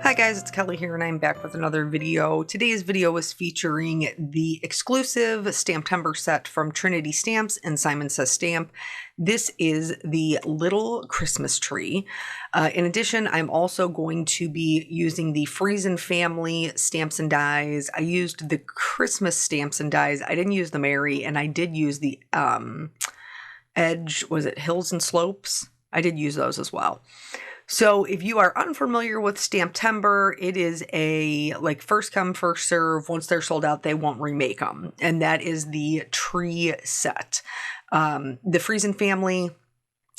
Hi guys, it's Kelly here and I'm back with another video. Today's video is featuring the exclusive STAMPtember set from Trinity Stamps and Simon Says Stamp. This is the little Christmas tree. In addition, I'm also going to be using the Friesen family stamps and dies. I used the Christmas stamps and dies. I didn't use the Merry, and I did use the Edge, was it Hills and Slopes? I did use those as well. So if you are unfamiliar with STAMPtember, it is a like first come, first serve. Once they're sold out, they won't remake them. And that is the tree set. The Friesen family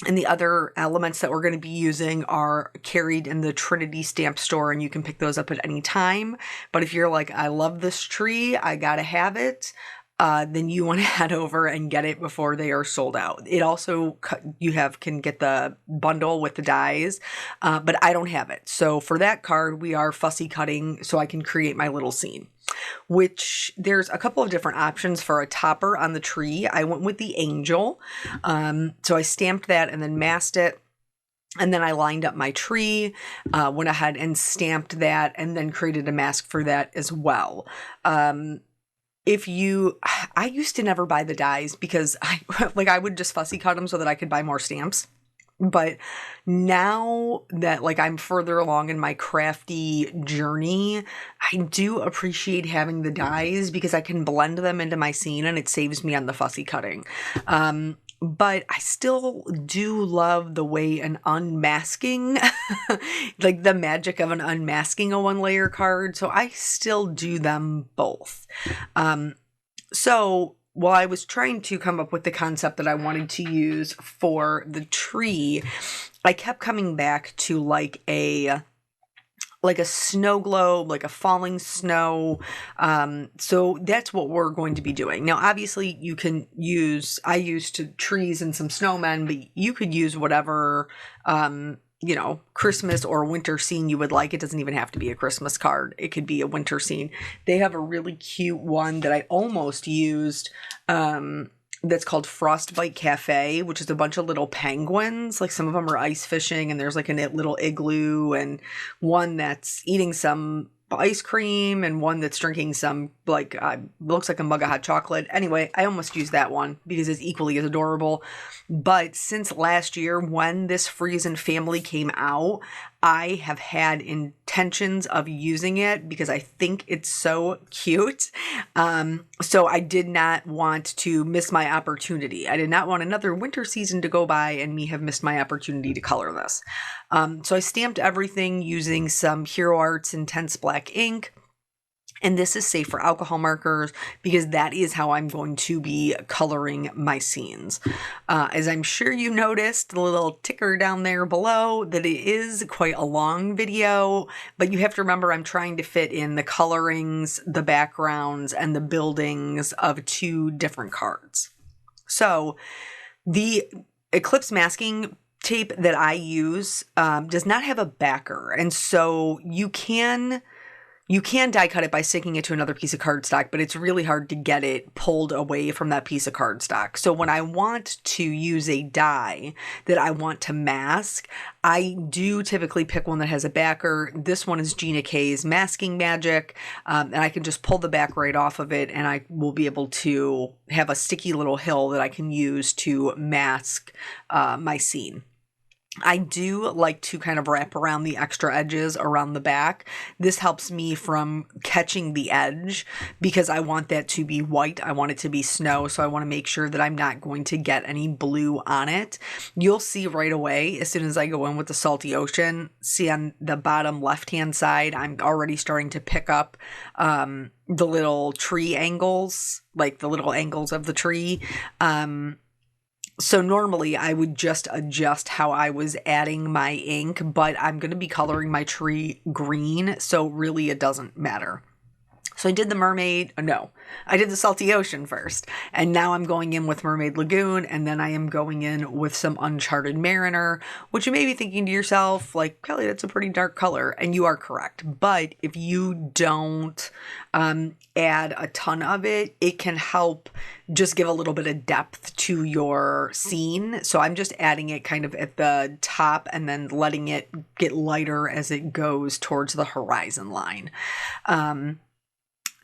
and the other elements that we're going to be using are carried in the Trinity stamp store, and you can pick those up at any time. But if you're like, I love this tree, I gotta have it, then you want to head over and get it before they are sold out. It also, can get the bundle with the dies, but I don't have it. So for that card, we are fussy cutting so I can create my little scene, which there's a couple of different options for a topper on the tree. I went with the angel. So I stamped that and then masked it. And then I lined up my tree, went ahead and stamped that, and then created a mask for that as well. I used to never buy the dies because I would just fussy cut them so that I could buy more stamps. But now that I'm further along in my crafty journey, I do appreciate having the dies because I can blend them into my scene and it saves me on the fussy cutting. But I still do love the way an unmasking, like the magic of an unmasking a one-layer card. So I still do them both. So while I was trying to come up with the concept that I wanted to use for the tree, I kept coming back to like a snow globe, like a falling snow. So that's what we're going to be doing. Now, obviously you can I used trees and some snowmen, but you could use whatever, Christmas or winter scene you would like. It doesn't even have to be a Christmas card. It could be a winter scene. They have a really cute one that I almost used, that's called Frostbite Cafe, which is a bunch of little penguins. Like some of them are ice fishing and there's like a little igloo, and one that's eating some ice cream and one that's drinking some looks like a mug of hot chocolate. Anyway, I almost used that one because it's equally as adorable. But since last year when this Friesen family came out, I have had intentions of using it because I think it's so cute. So I did not want to miss my opportunity. I did not want another winter season to go by and me have missed my opportunity to color this. So I stamped everything using some Hero Arts Intense Black ink. And this is safe for alcohol markers because that is how I'm going to be coloring my scenes. As I'm sure you noticed, the little ticker down there below, that it is quite a long video, but you have to remember I'm trying to fit in the colorings, the backgrounds, and the buildings of two different cards. So the Eclipse masking tape that I use does not have a backer, and so you can die cut it by sticking it to another piece of cardstock, but it's really hard to get it pulled away from that piece of cardstock. So when I want to use a die that I want to mask, I do typically pick one that has a backer. This one is Gina K's Masking Magic, and I can just pull the back right off of it, and I will be able to have a sticky little hill that I can use to mask my scene. I do like to kind of wrap around the extra edges around the back. This helps me from catching the edge because I want that to be white. I want it to be snow, so I want to make sure that I'm not going to get any blue on it. You'll see right away as soon as I go in with the Salty Ocean, see on the bottom left-hand side, I'm already starting to pick up the little tree angles, like the little angles of the tree. So normally I would just adjust how I was adding my ink, but I'm going to be coloring my tree green, so really it doesn't matter. So I did the mermaid, no, I did the salty ocean first. And now I'm going in with Mermaid Lagoon, and then I am going in with some Uncharted Mariner, which you may be thinking to yourself, like, Kelly, that's a pretty dark color. And you are correct. But if you don't add a ton of it, it can help just give a little bit of depth to your scene. So I'm just adding it kind of at the top and then letting it get lighter as it goes towards the horizon line.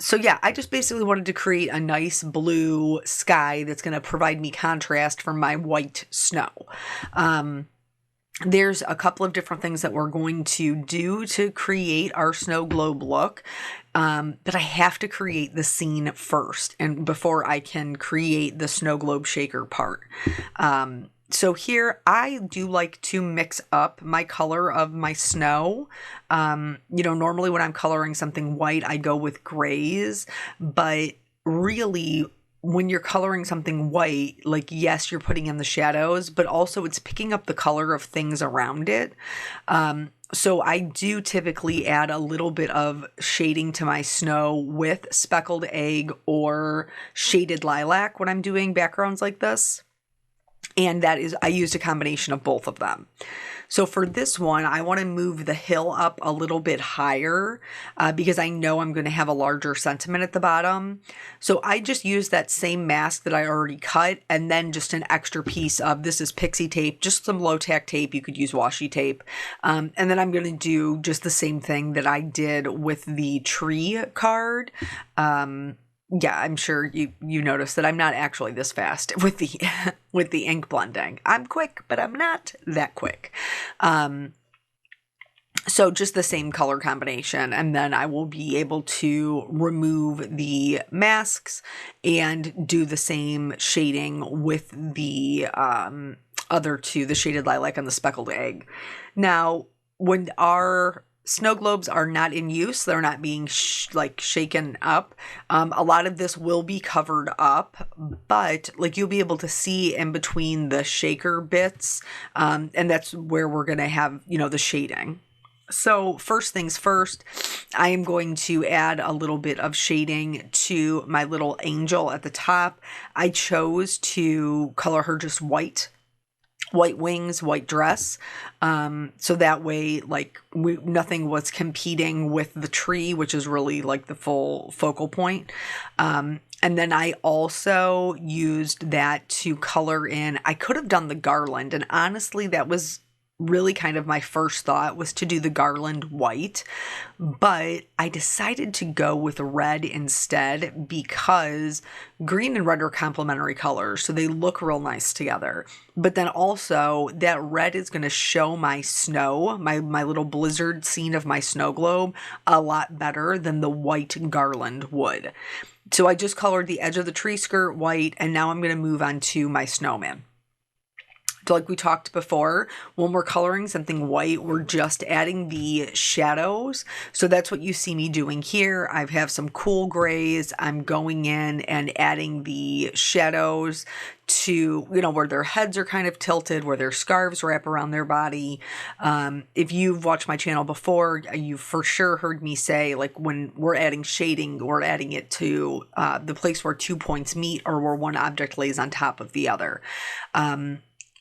So yeah, I just basically wanted to create a nice blue sky that's going to provide me contrast from my white snow. There's a couple of different things that we're going to do to create our snow globe look. But I have to create the scene first, and before I can create the snow globe shaker part. So here I do like to mix up my color of my snow. Normally when I'm coloring something white, I go with grays, but really when you're coloring something white, like, yes, you're putting in the shadows, but also it's picking up the color of things around it. So I do typically add a little bit of shading to my snow with speckled egg or shaded lilac when I'm doing backgrounds like this. And I used a combination of both of them. So for this one, I want to move the hill up a little bit higher because I know I'm going to have a larger sentiment at the bottom. So I just used that same mask that I already cut, and then just an extra piece of, this is pixie tape, just some low tack tape. You could use washi tape. And then I'm going to do just the same thing that I did with the tree card. Yeah, I'm sure you noticed that I'm not actually this fast with the with the ink blending. I'm quick, but I'm not that quick. So just the same color combination, and then I will be able to remove the masks and do the same shading with the other two, the shaded lilac and the speckled egg. Now, when our snow globes are not in use, they're not being shaken up, a lot of this will be covered up, but like you'll be able to see in between the shaker bits, and that's where we're going to have, the shading. So first things first, I am going to add a little bit of shading to my little angel at the top. I chose to color her just white wings, white dress. So that way, nothing was competing with the tree, which is really like the full focal point. And then I also used that to color in, I could have done the garland, and honestly, that was really kind of my first thought, was to do the garland white, but I decided to go with red instead because green and red are complementary colors, so they look real nice together. But then also that red is going to show my snow, my little blizzard scene of my snow globe, a lot better than the white garland would. So I just colored the edge of the tree skirt white, and now I'm going to move on to my snowman. So like we talked before, when we're coloring something white, we're just adding the shadows. So that's what you see me doing here. I have some cool grays. I'm going in and adding the shadows to, where their heads are kind of tilted, where their scarves wrap around their body. If you've watched my channel before, you've for sure heard me say, like, when we're adding shading, we're adding it to the place where 2 points meet or where one object lays on top of the other.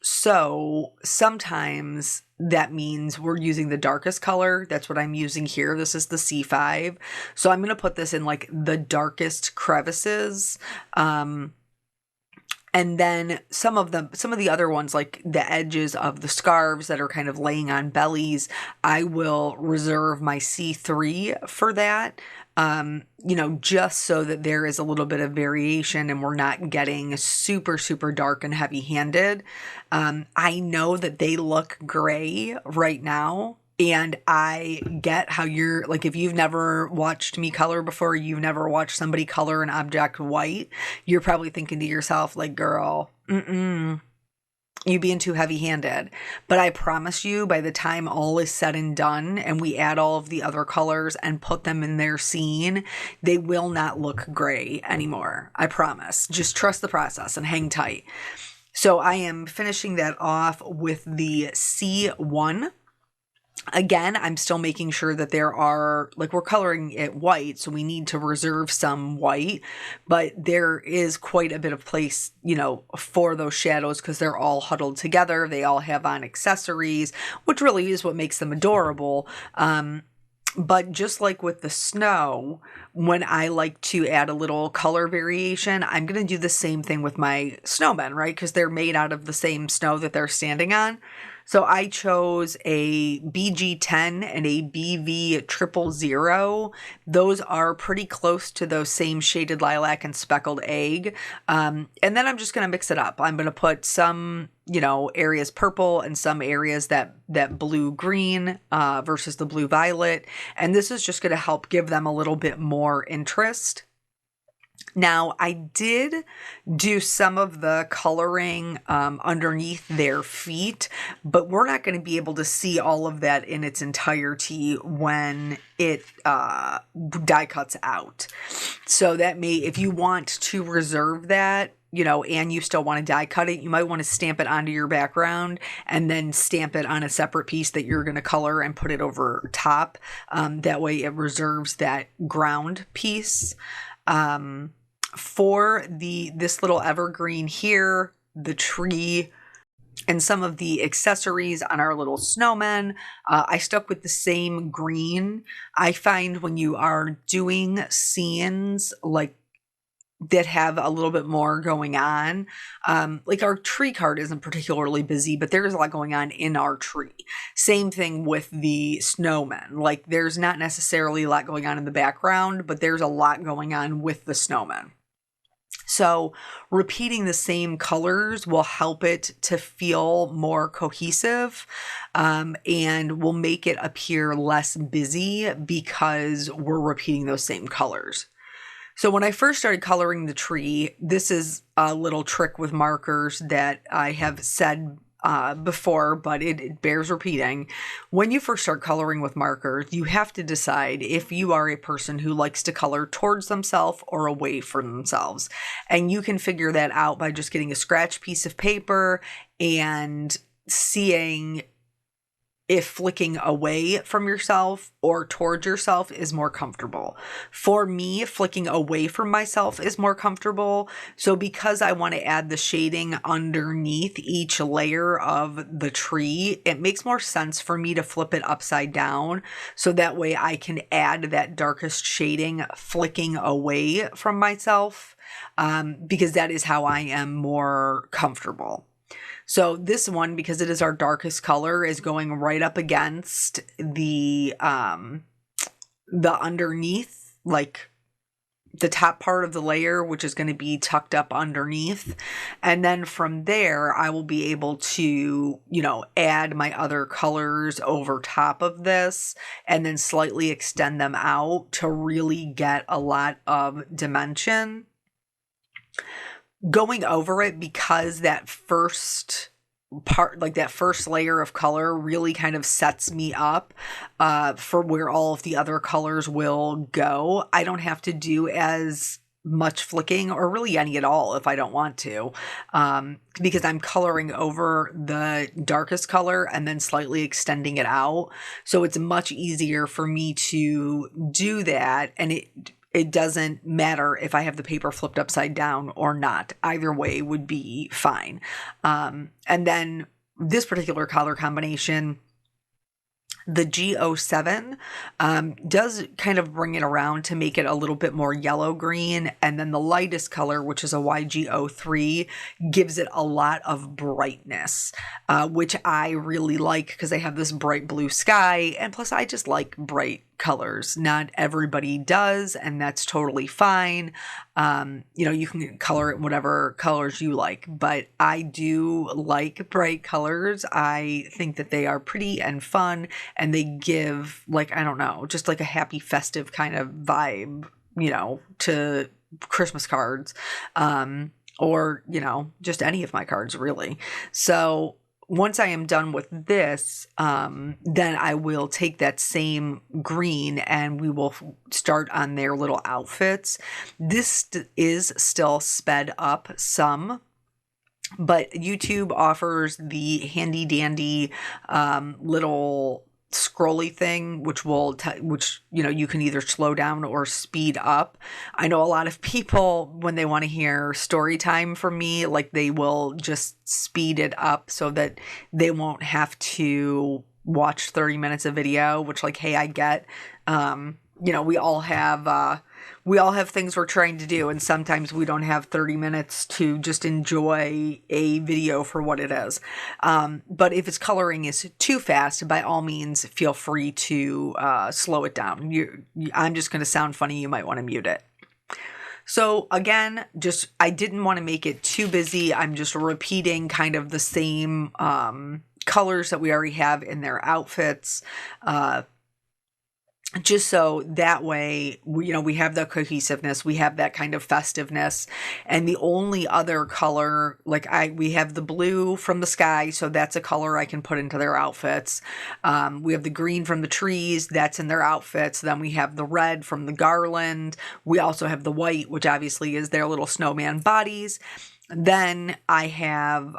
So sometimes that means we're using the darkest color. That's what I'm using here. This is the C5. So I'm going to put this in like the darkest crevices. And then some of the other ones, like the edges of the scarves that are kind of laying on bellies, I will reserve my C3 for that. Just so that there is a little bit of variation and we're not getting super, super dark and heavy handed. I know that they look gray right now, and I get how you're like, if you've never watched me color before, you've never watched somebody color an object white, you're probably thinking to yourself, like, girl, you being too heavy-handed. But I promise you, by the time all is said and done and we add all of the other colors and put them in their scene, they will not look gray anymore. I promise. Just trust the process and hang tight. So I am finishing that off with the C1. Again, I'm still making sure that there are, like, we're coloring it white, so we need to reserve some white, but there is quite a bit of place, you know, for those shadows because they're all huddled together. They all have on accessories, which really is what makes them adorable. But just like with the snow, when I like to add a little color variation, I'm going to do the same thing with my snowmen, right? Because they're made out of the same snow that they're standing on. So I chose a BG10 and a BV000. Those are pretty close to those same shaded lilac and speckled egg. And then I'm just going to mix it up. I'm going to put some, you know, areas purple and some areas that blue green versus the blue violet. And this is just going to help give them a little bit more interest. Now, I did do some of the coloring underneath their feet, but we're not going to be able to see all of that in its entirety when it die cuts out. So that may, if you want to reserve that, you know, and you still want to die cut it, you might want to stamp it onto your background and then stamp it on a separate piece that you're going to color and put it over top. That way it reserves that ground piece. For this little evergreen here, the tree, and some of the accessories on our little snowmen, I stuck with the same green. I find when you are doing scenes like that have a little bit more going on, like our tree card isn't particularly busy, but there's a lot going on in our tree. Same thing with the snowmen. Like there's not necessarily a lot going on in the background, but there's a lot going on with the snowmen. So repeating the same colors will help it to feel more cohesive, and will make it appear less busy because we're repeating those same colors. So when I first started coloring the tree, this is a little trick with markers that I have said before, but it bears repeating. When you first start coloring with markers, you have to decide if you are a person who likes to color towards themselves or away from themselves. And you can figure that out by just getting a scratch piece of paper and seeing if flicking away from yourself or towards yourself is more comfortable. For me, flicking away from myself is more comfortable. So because I want to add the shading underneath each layer of the tree, it makes more sense for me to flip it upside down. So that way I can add that darkest shading flicking away from myself, because that is how I am more comfortable. So this one, because it is our darkest color, is going right up against the underneath, like the top part of the layer, which is going to be tucked up underneath. And then from there, I will be able to, you know, add my other colors over top of this and then slightly extend them out to really get a lot of dimension. Going over it, because that first part, like that first layer of color, really kind of sets me up for where all of the other colors will go. I don't have to do as much flicking or really any at all if I don't want to, because I'm coloring over the darkest color and then slightly extending it out. So it's much easier for me to do that, and it doesn't matter if I have the paper flipped upside down or not. Either way would be fine. And then this particular color combination, the G07, does kind of bring it around to make it a little bit more yellow green. And then the lightest color, which is a YG03, gives it a lot of brightness, which I really like because they have this bright blue sky. And plus I just like bright colors. Not everybody does, and that's totally fine. You know, you can color it whatever colors you like, but I do like bright colors. I think that they are pretty and fun, and they give, like, I don't know, just like a happy festive kind of vibe, you know, to Christmas cards, or, you know, just any of my cards really. So once I am done with this, then I will take that same green and we will start on their little outfits. This is still sped up some, but YouTube offers the handy dandy little scrolly thing, which will which you can either slow down or speed up. I know a lot of people, when they want to hear story time from me, like they will just speed it up so that they won't have to watch 30 minutes of video, which, like, hey, I get. We all have things we're trying to do, and sometimes we don't have 30 minutes to just enjoy a video for what it is. But if its coloring is too fast, by all means, feel free to slow it down. I'm just going to sound funny. You might want to mute it. So again, I didn't want to make it too busy. I'm just repeating kind of the same colors that we already have in their outfits. Just so that way, we have the cohesiveness, we have that kind of festiveness. And the only other color, we have the blue from the sky, so that's a color I can put into their outfits. We have the green from the trees, that's in their outfits. Then we have the red from the garland. We also have the white, which obviously is their little snowman bodies. Then I have,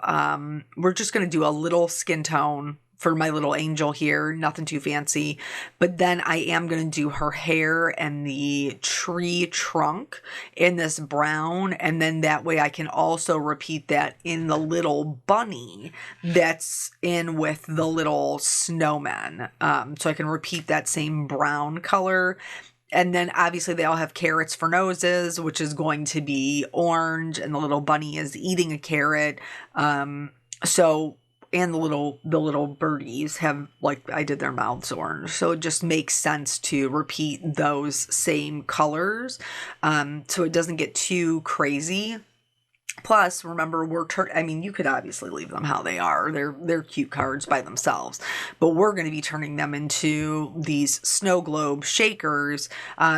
we're just going to do a little skin tone for my little angel here, nothing too fancy. But then I am going to do her hair and the tree trunk in this brown. And then that way I can also repeat that in the little bunny that's in with the little snowman. So I can repeat that same brown color. And then obviously they all have carrots for noses, which is going to be orange. And the little bunny is eating a carrot. And the little birdies have, I did their mouths orange. So it just makes sense to repeat those same colors. So it doesn't get too crazy. Plus, remember, you could obviously leave them how they are. They're cute cards by themselves. But we're going to be turning them into these Snowglobe shakers.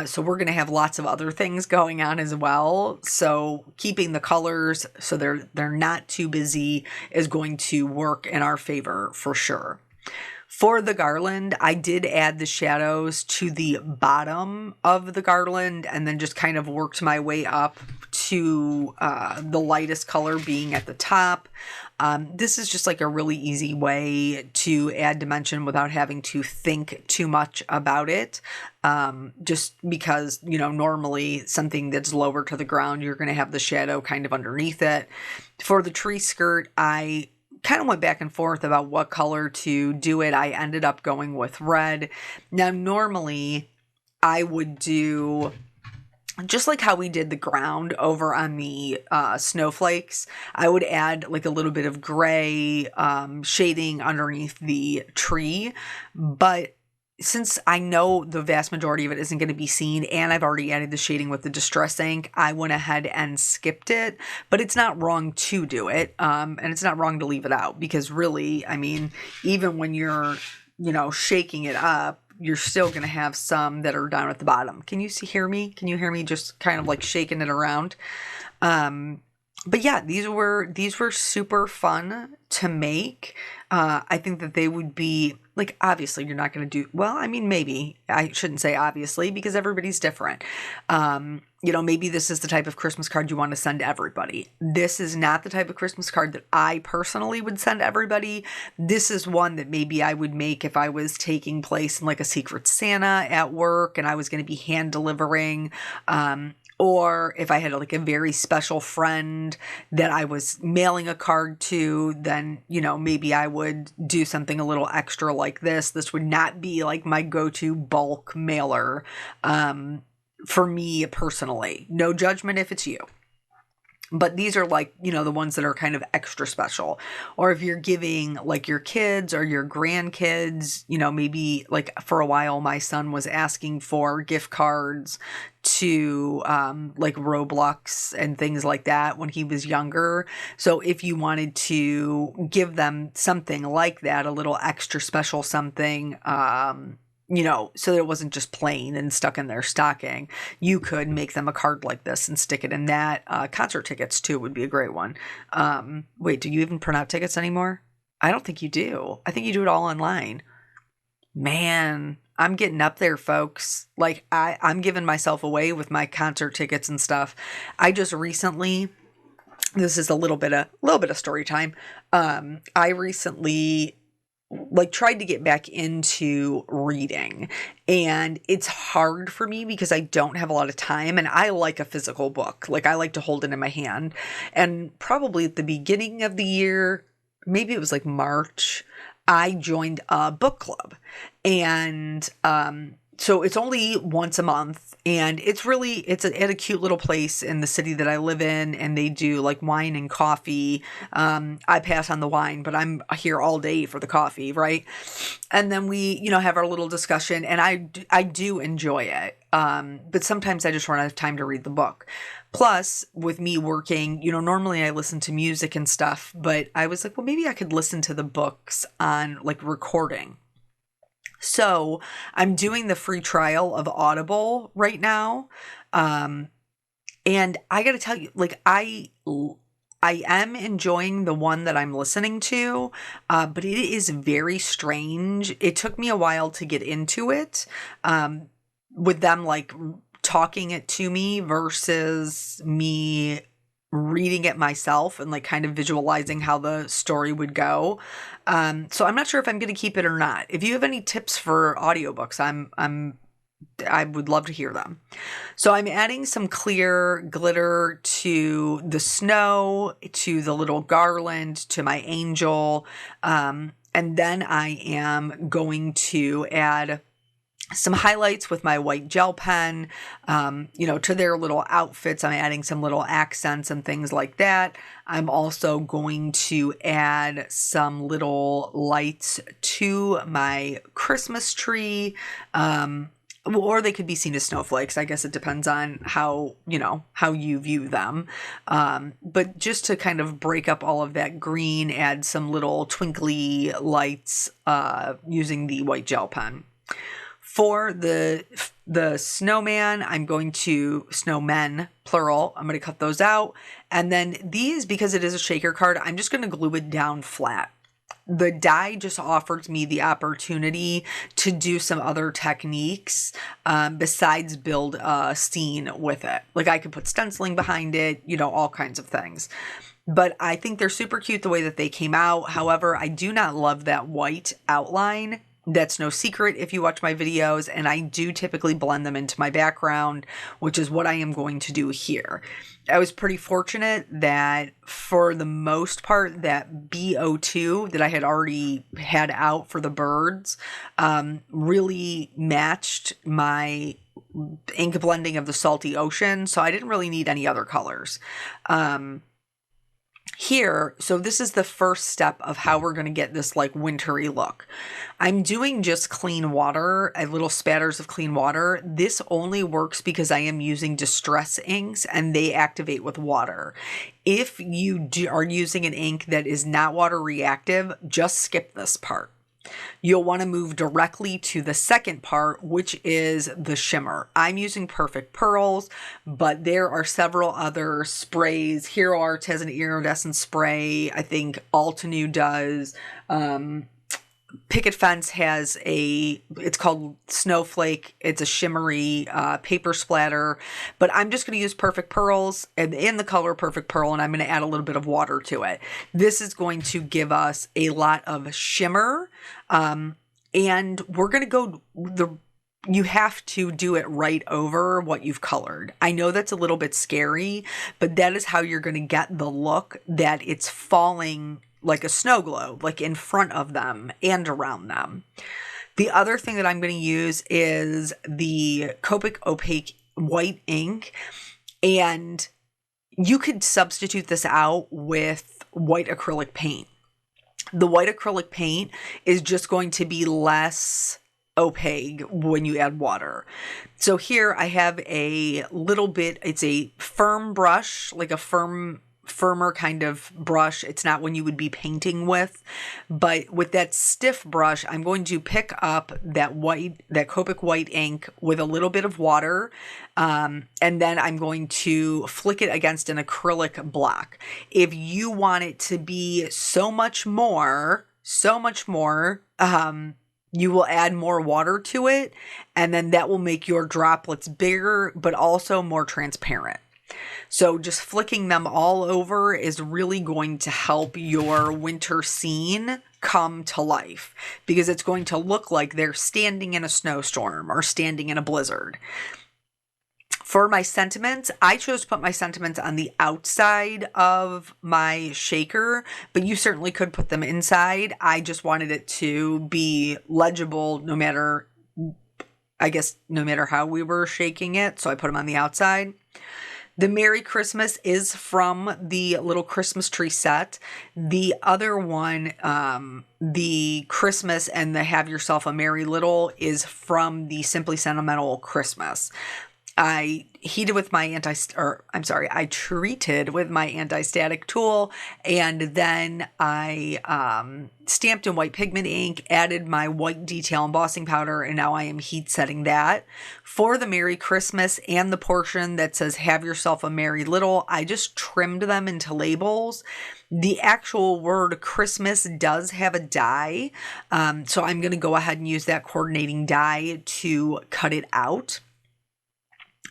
So we're going to have lots of other things going on as well. So keeping the colors so they're not too busy is going to work in our favor for sure. For the garland, I did add the shadows to the bottom of the garland and then just kind of worked my way up to the lightest color being at the top. This is just a really easy way to add dimension without having to think too much about it. Just because, normally something that's lower to the ground, you're going to have the shadow kind of underneath it. For the tree skirt, I kind of went back and forth about what color to do it. I ended up going with red. Now, normally I would do just like how we did the ground over on the snowflakes. I would add a little bit of gray shading underneath the tree. But since I know the vast majority of it isn't going to be seen, and I've already added the shading with the Distress ink, I went ahead and skipped it. But it's not wrong to do it, and it's not wrong to leave it out, because really, even when you're, shaking it up, you're still going to have some that are down at the bottom. Can you hear me? Can you hear me just kind of shaking it around? But yeah, these were super fun to make. I think that they would be obviously you're not going to do, well, maybe I shouldn't say obviously, because everybody's different. Maybe this is the type of Christmas card you want to send to everybody. This is not the type of Christmas card that I personally would send to everybody. This is one that maybe I would make if I was taking place in a Secret Santa at work and I was going to be hand delivering, or if I had a very special friend that I was mailing a card to, then, maybe I would do something a little extra like this. This would not be my go-to bulk mailer for me personally. No judgment if it's you. But these are the ones that are kind of extra special. Or if you're giving your kids or your grandkids, maybe for a while my son was asking for gift cards to Roblox and things like that when he was younger. So if you wanted to give them something like that, a little extra special something, so that it wasn't just plain and stuck in their stocking, you could make them a card like this and stick it in that. Concert tickets too would be a great one. Wait, do you even print out tickets anymore? I don't think you do. I think you do it all online. Man, I'm getting up there, folks. I'm giving myself away with my concert tickets and stuff. I just recently, this is a little bit of story time. I recently like tried to get back into reading, and it's hard for me because I don't have a lot of time, and I like a physical book. Like I like to hold it in my hand. And probably at the beginning of the year, maybe it was like March, I joined a book club. And so it's only once a month, and it's at a cute little place in the city that I live in, and they do like wine and coffee. I pass on the wine, but I'm here all day for the coffee, right? And then we, have our little discussion, and I do enjoy it. But sometimes I just run out of time to read the book. Plus, with me working, normally I listen to music and stuff, but I was like, well, maybe I could listen to the books on like recording. So I'm doing the free trial of Audible right now. And I got to tell you, like, I am enjoying the one that I'm listening to, but it is very strange. It took me a while to get into it, with them like talking it to me versus me reading it myself and like kind of visualizing how the story would go. So I'm not sure if I'm going to keep it or not. If you have any tips for audiobooks, I would love to hear them. So I'm adding some clear glitter to the snow, to the little garland, to my angel. And then I am going to add some highlights with my white gel pen, to their little outfits. I'm adding some little accents and things like that. I'm also going to add some little lights to my Christmas tree, or they could be seen as snowflakes. I guess it depends on how you view them. But just to kind of break up all of that green, add some little twinkly lights, using the white gel pen. For the snowman, snowmen, plural, I'm going to cut those out. And then these, because it is a shaker card, I'm just going to glue it down flat. The die just offers me the opportunity to do some other techniques, besides build a scene with it. Like I could put stenciling behind it, all kinds of things. But I think they're super cute the way that they came out. However, I do not love that white outline. That's no secret if you watch my videos, and I do typically blend them into my background, which is what I am going to do here. I was pretty fortunate that for the most part, that BO2 that I had already had out for the birds really matched my ink blending of the salty ocean, so I didn't really need any other colors. Here, so this is the first step of how we're going to get this like wintry look. I'm doing just clean water, little spatters of clean water. This only works because I am using distress inks and they activate with water. If you are using an ink that is not water reactive, just skip this part. You'll want to move directly to the second part, which is the shimmer. I'm using Perfect Pearls, but there are several other sprays. Hero Arts has an iridescent spray. I think Altenew does. Picket Fence has it's called Snowflake. It's a shimmery paper splatter, but I'm just going to use Perfect Pearls and in the color Perfect Pearl, and I'm going to add a little bit of water to it. This is going to give us a lot of shimmer, and we're going to go you have to do it right over what you've colored. I know that's a little bit scary, but that is how you're going to get the look that it's falling like a snow globe, like in front of them and around them. The other thing that I'm going to use is the Copic Opaque white ink, and you could substitute this out with white acrylic paint. The white acrylic paint is just going to be less opaque when you add water. So here I have a little bit, it's a firm brush, like a firmer kind of brush. It's not one you would be painting with, but with that stiff brush, I'm going to pick up that Copic white ink with a little bit of water, and then I'm going to flick it against an acrylic block. If you want it to be so much more, you will add more water to it, and then that will make your droplets bigger, but also more transparent. So just flicking them all over is really going to help your winter scene come to life, because it's going to look like they're standing in a snowstorm or standing in a blizzard. For my sentiments, I chose to put my sentiments on the outside of my shaker, but you certainly could put them inside. I just wanted it to be legible no matter how we were shaking it, so I put them on the outside. The Merry Christmas is from the little Christmas tree set. The other one, the Christmas and the Have Yourself a Merry Little, is from the Simply Sentimental Christmas. I treated with my anti-static tool, and then I stamped in white pigment ink, added my white detail embossing powder, and now I am heat setting that. For the Merry Christmas and the portion that says Have Yourself a Merry Little, I just trimmed them into labels. The actual word Christmas does have a die, so I'm going to go ahead and use that coordinating die to cut it out.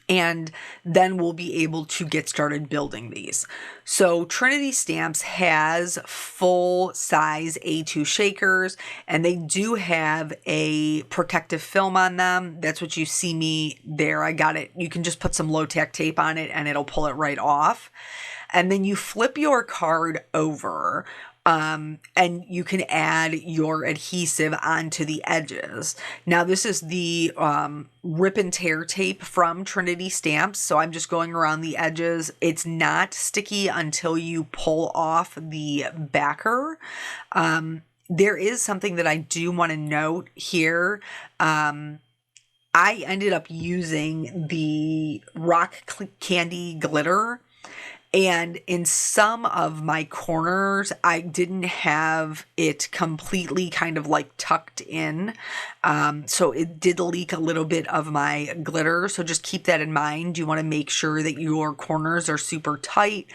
And then we'll be able to get started building these. So Trinity Stamps has full-size A2 shakers, and they do have a protective film on them. That's what you see me there. I got it. You can just put some low-tack tape on it, and it'll pull it right off. And then you flip your card over, and you can add your adhesive onto the edges. Now, this is the rip and tear tape from Trinity Stamps, so I'm just going around the edges. It's not sticky until you pull off the backer. There is something that I do want to note here. I ended up using the rock candy glitter, and in some of my corners, I didn't have it completely kind of like tucked in. So it did leak a little bit of my glitter. So just keep that in mind. You want to make sure that your corners are super tight.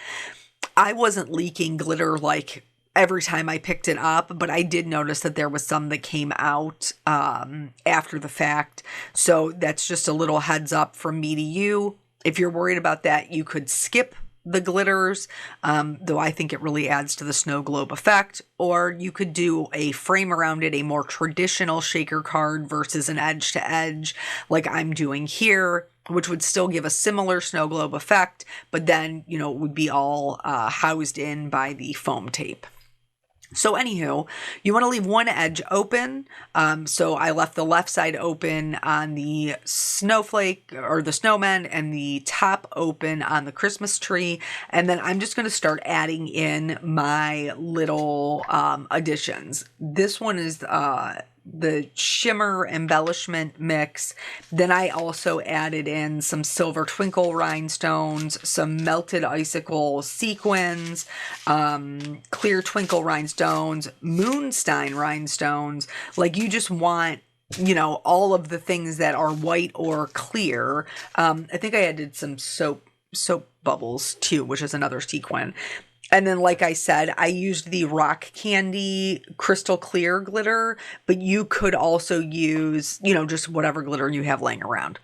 I wasn't leaking glitter like every time I picked it up, but I did notice that there was some that came out after the fact. So that's just a little heads up from me to you. If you're worried about that, you could skip the glitters, though I think it really adds to the snow globe effect, or you could do a frame around it, a more traditional shaker card versus an edge to edge like I'm doing here, which would still give a similar snow globe effect, but then, it would be all housed in by the foam tape. So anywho, you want to leave one edge open. So I left the left side open on the snowflake or the snowman, and the top open on the Christmas tree. And then I'm just going to start adding in my little additions. This one is the shimmer embellishment mix. Then I also added in some silver twinkle rhinestones, some melted icicle sequins, clear twinkle rhinestones, moonstein rhinestones. Like, you just want, all of the things that are white or clear. I think I added some soap bubbles too, which is another sequin. And then, like I said, I used the rock candy crystal clear glitter, but you could also use, just whatever glitter you have laying around.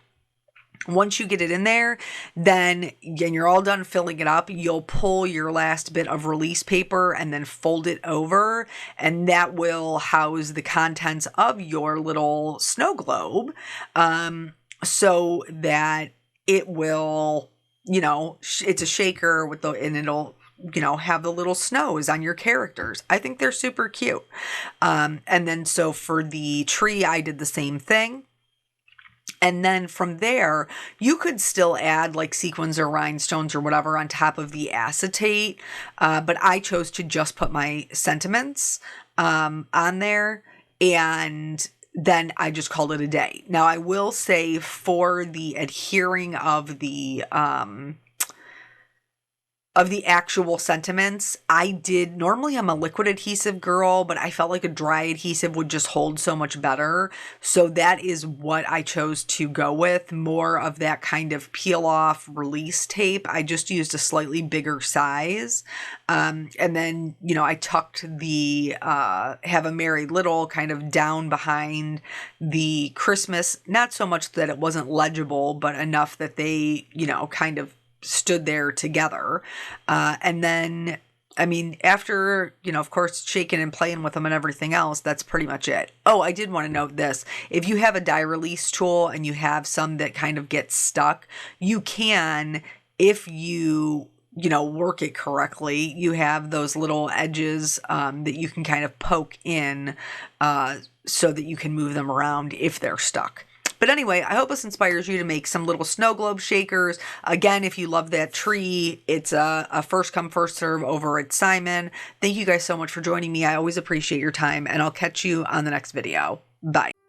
Once you get it in there, then when you're all done filling it up, you'll pull your last bit of release paper and then fold it over, and that will house the contents of your little snow globe, so that it will, it's a shaker and it'll, have the little snows on your characters. I think they're super cute. And then so for the tree, I did the same thing. And then from there, you could still add like sequins or rhinestones or whatever on top of the acetate. But I chose to just put my sentiments on there, and then I just called it a day. Now, I will say for the adhering of the actual sentiments, normally I'm a liquid adhesive girl, but I felt like a dry adhesive would just hold so much better. So that is what I chose to go with, more of that kind of peel off release tape. I just used a slightly bigger size. And then, I tucked the Have a Merry Little kind of down behind the Christmas, not so much that it wasn't legible, but enough that they, kind of stood there together. And then, I mean, after, you know, of course, shaking and playing with them and everything else, that's pretty much it. Oh, I did want to note this. If you have a die release tool and you have some that kind of get stuck, you can, if you work it correctly, you have those little edges that you can kind of poke in so that you can move them around if they're stuck. But anyway, I hope this inspires you to make some little snow globe shakers. Again, if you love that tree, it's a first come, first serve over at Simon. Thank you guys so much for joining me. I always appreciate your time, and I'll catch you on the next video. Bye.